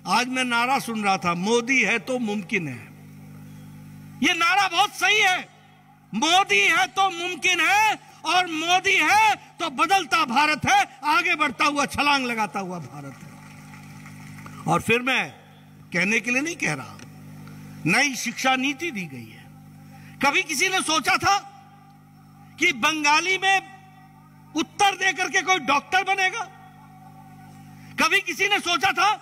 आज मैं नारा सुन रहा था, मोदी है तो मुमकिन है। ये नारा बहुत सही है। मोदी है तो मुमकिन है, और मोदी है तो बदलता भारत है, आगे बढ़ता हुआ, छलांग लगाता हुआ भारत है। और फिर मैं कहने के लिए नहीं कह रहा, नई शिक्षा नीति दी गई है। कभी किसी ने सोचा था कि बंगाली में उत्तर देकर के कोई डॉक्टर बनेगा? कभी किसी ने सोचा था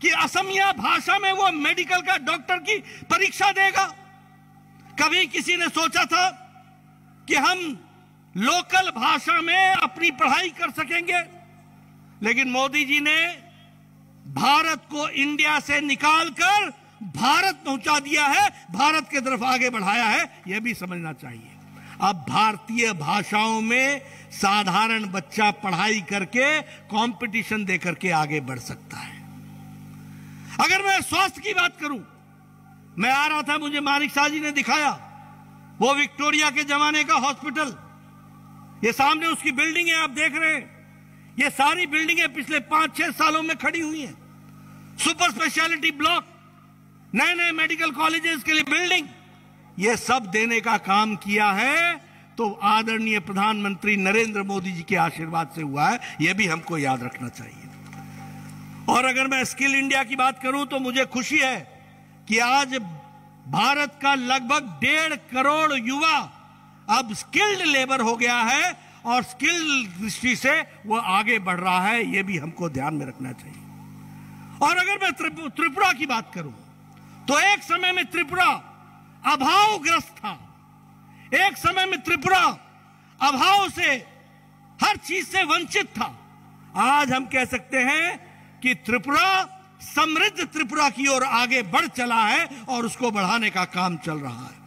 कि असमिया भाषा में वो मेडिकल का डॉक्टर की परीक्षा देगा? कभी किसी ने सोचा था कि हम लोकल भाषा में अपनी पढ़ाई कर सकेंगे? लेकिन मोदी जी ने भारत को इंडिया से निकालकर भारत पहुंचा दिया है, भारत की तरफ आगे बढ़ाया है। यह भी समझना चाहिए। अब भारतीय भाषाओं में साधारण बच्चा पढ़ाई करके कंपटीशन देकर के आगे बढ़ सकता है। अगर मैं स्वास्थ्य की बात करूं, मैं आ रहा था, मुझे मानिक शाह जी ने दिखाया वो विक्टोरिया के जमाने का हॉस्पिटल। ये सामने उसकी बिल्डिंग है, आप देख रहे हैं। ये सारी बिल्डिंगें पिछले 5-6 सालों में खड़ी हुई हैं। सुपर स्पेशलिटी ब्लॉक, नए नए मेडिकल कॉलेजेस के लिए बिल्डिंग, ये सब देने का काम किया है तो आदरणीय प्रधानमंत्री नरेंद्र मोदी जी के आशीर्वाद से हुआ है। यह भी हमको याद रखना चाहिए। और अगर मैं स्किल इंडिया की बात करूं तो मुझे खुशी है कि आज भारत का लगभग 1.5 करोड़ युवा अब स्किल्ड लेबर हो गया है, और स्किल्ड दृष्टि से वो आगे बढ़ रहा है। यह भी हमको ध्यान में रखना चाहिए। और अगर मैं त्रिपुरा की बात करूं तो एक समय में त्रिपुरा अभावग्रस्त था। एक समय में त्रिपुरा अभाव से, हर चीज से वंचित था। आज हम कह सकते हैं कि त्रिपुरा समृद्ध त्रिपुरा की ओर आगे बढ़ चला है, और उसको बढ़ाने का काम चल रहा है।